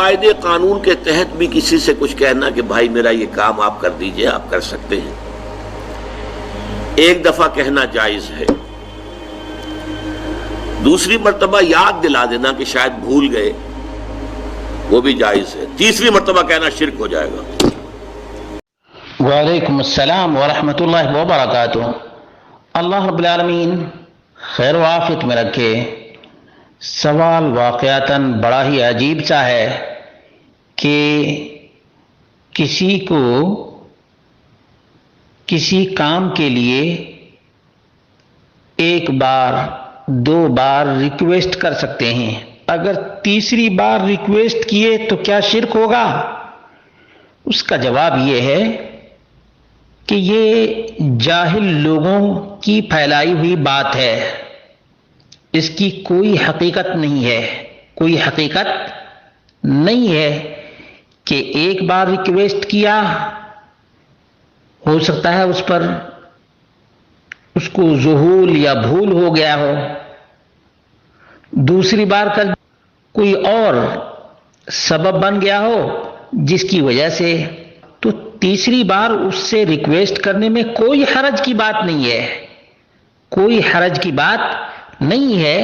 قاعدے قانون کے تحت بھی کسی سے کچھ کہنا کہ بھائی میرا یہ کام آپ کر دیجئے، آپ کر سکتے ہیں، ایک دفعہ کہنا جائز ہے، دوسری مرتبہ یاد دلا دینا کہ شاید بھول گئے، وہ بھی جائز ہے، تیسری مرتبہ کہنا شرک ہو جائے گا۔ وعلیکم السلام ورحمۃ اللہ وبرکاتہ۔ اللہ رب العالمین خیر و عافیت میں رکھے۔ سوال واقعتاً بڑا ہی عجیب سا ہے کہ کسی کو کسی کام کے لیے ایک بار دو بار ریکویسٹ کر سکتے ہیں، اگر تیسری بار ریکویسٹ کیے تو کیا شرک ہوگا؟ اس کا جواب یہ ہے کہ یہ جاہل لوگوں کی پھیلائی ہوئی بات ہے، اس کی کوئی حقیقت نہیں ہے، کوئی حقیقت نہیں ہے کہ ایک بار ریکویسٹ کیا، ہو سکتا ہے اس پر اس کو ذہول یا بھول ہو گیا ہو، دوسری بار کر کوئی اور سبب بن گیا ہو جس کی وجہ سے، تو تیسری بار اس سے ریکویسٹ کرنے میں کوئی حرج کی بات نہیں ہے، کوئی حرج کی بات نہیں ہے۔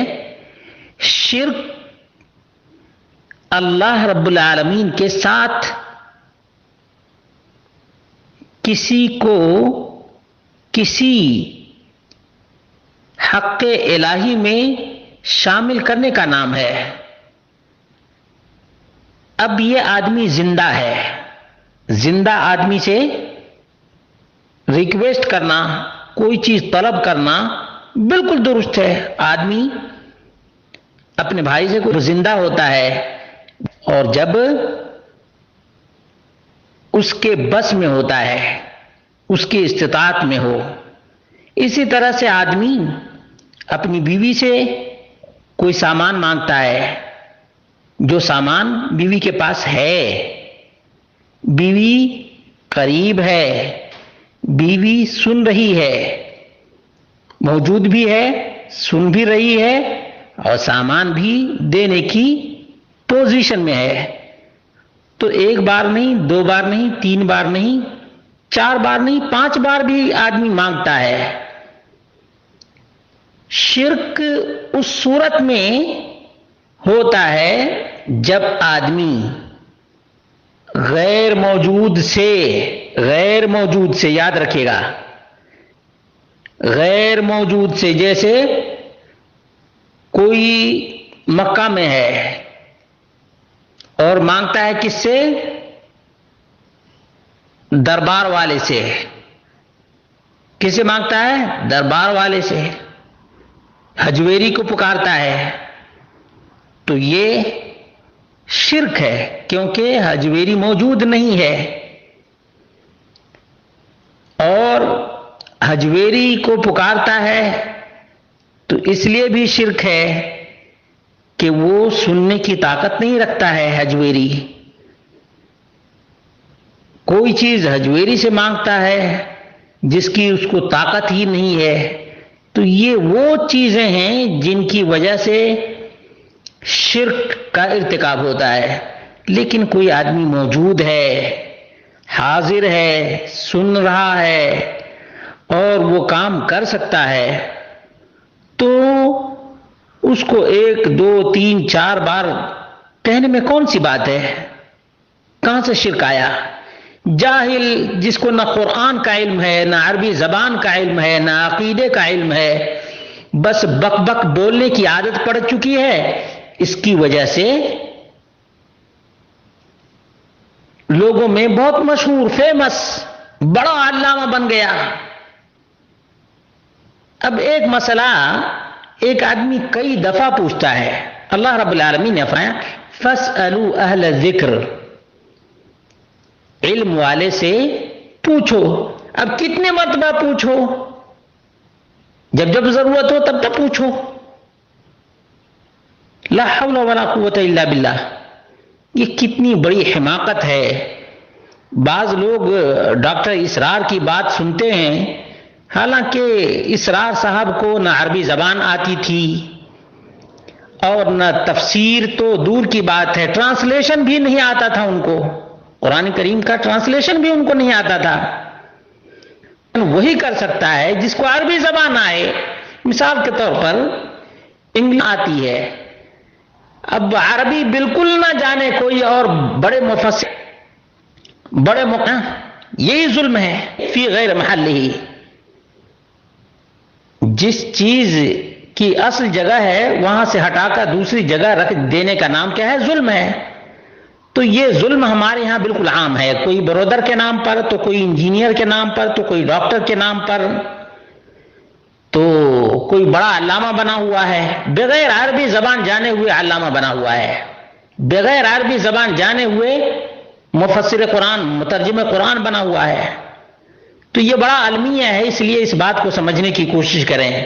شرک اللہ رب العالمین کے ساتھ کسی کو کسی حق الہی میں شامل کرنے کا نام ہے۔ اب یہ آدمی زندہ ہے، زندہ آدمی سے ریکویسٹ کرنا، کوئی چیز طلب کرنا بالکل درست ہے۔ آدمی اپنے بھائی سے کوئی زندہ ہوتا ہے اور جب اس کے بس میں ہوتا ہے، اس کی استطاعت میں ہو، اسی طرح سے آدمی اپنی بیوی سے کوئی سامان مانگتا ہے، جو سامان بیوی کے پاس ہے، بیوی قریب ہے، بیوی سن رہی ہے، موجود بھی ہے، سن بھی رہی ہے اور سامان بھی دینے کی پوزیشن میں ہے، تو ایک بار نہیں، دو بار نہیں، تین بار نہیں، چار بار نہیں، 5 بار بھی آدمی مانگتا ہے۔ شرک اس صورت میں ہوتا ہے جب آدمی غیر موجود سے یاد رکھے گا، غیر موجود سے، جیسے کوئی مکہ میں ہے اور مانگتا ہے کس سے؟ دربار والے سے۔ کسے مانگتا ہے؟ دربار والے سے، حجویری کو پکارتا ہے، تو یہ شرک ہے، کیونکہ حجویری موجود نہیں ہے، اور حجویری کو پکارتا ہے تو اس لیے بھی شرک ہے کہ وہ سننے کی طاقت نہیں رکھتا ہے۔ حجویری کوئی چیز حجویری سے مانگتا ہے جس کی اس کو طاقت ہی نہیں ہے، تو یہ وہ چیزیں ہیں جن کی وجہ سے شرک کا ارتکاب ہوتا ہے۔ لیکن کوئی آدمی موجود ہے، حاضر ہے، سن رہا ہے اور وہ کام کر سکتا ہے، تو اس کو 1 2 3 4 بار کہنے میں کون سی بات ہے؟ کہاں سے شرک آیا؟ جاہل جس کو نہ قرآن کا علم ہے، نہ عربی زبان کا علم ہے، نہ عقیدے کا علم ہے، بس بک بک بولنے کی عادت پڑ چکی ہے، اس کی وجہ سے لوگوں میں بہت مشہور، فیمس، بڑا علامہ بن گیا۔ اب ایک مسئلہ ایک آدمی کئی دفعہ پوچھتا ہے، اللہ رب العالمین نے فرمایا فَاسْأَلُوا أَهْلَ الذِّكْرِ، علم والے سے پوچھو۔ اب کتنے مرتبہ پوچھو؟ جب جب ضرورت ہو تب تب پوچھو۔ لا حول ولا قوت الا باللہ۔ یہ کتنی بڑی حماقت ہے۔ بعض لوگ ڈاکٹر اسرار کی بات سنتے ہیں، حالانکہ اسرار صاحب کو نہ عربی زبان آتی تھی اور نہ تفسیر تو دور کی بات ہے، ٹرانسلیشن بھی نہیں آتا تھا ان کو، قرآن کریم کا ٹرانسلیشن بھی ان کو نہیں آتا تھا۔ وہی کر سکتا ہے جس کو عربی زبان آئے۔ مثال کے طور پر انگلش آتی ہے، اب عربی بالکل نہ جانے کوئی اور بڑے مفسر یہی ظلم ہے فی غیر محلہ۔ جس چیز کی اصل جگہ ہے وہاں سے ہٹا کر دوسری جگہ رکھ دینے کا نام کیا ہے؟ ظلم ہے۔ تو یہ ظلم ہمارے ہاں بالکل عام ہے، کوئی برودر کے نام پر، تو کوئی انجینئر کے نام پر، تو کوئی ڈاکٹر کے نام پر، تو کوئی بڑا علامہ بنا ہوا ہے، بغیر عربی زبان جانے ہوئے علامہ بنا ہوا ہے، بغیر عربی زبان جانے ہوئے مفسر قرآن، مترجم قرآن بنا ہوا ہے۔ تو یہ بڑا المیہ ہے، اس لیے اس بات کو سمجھنے کی کوشش کریں۔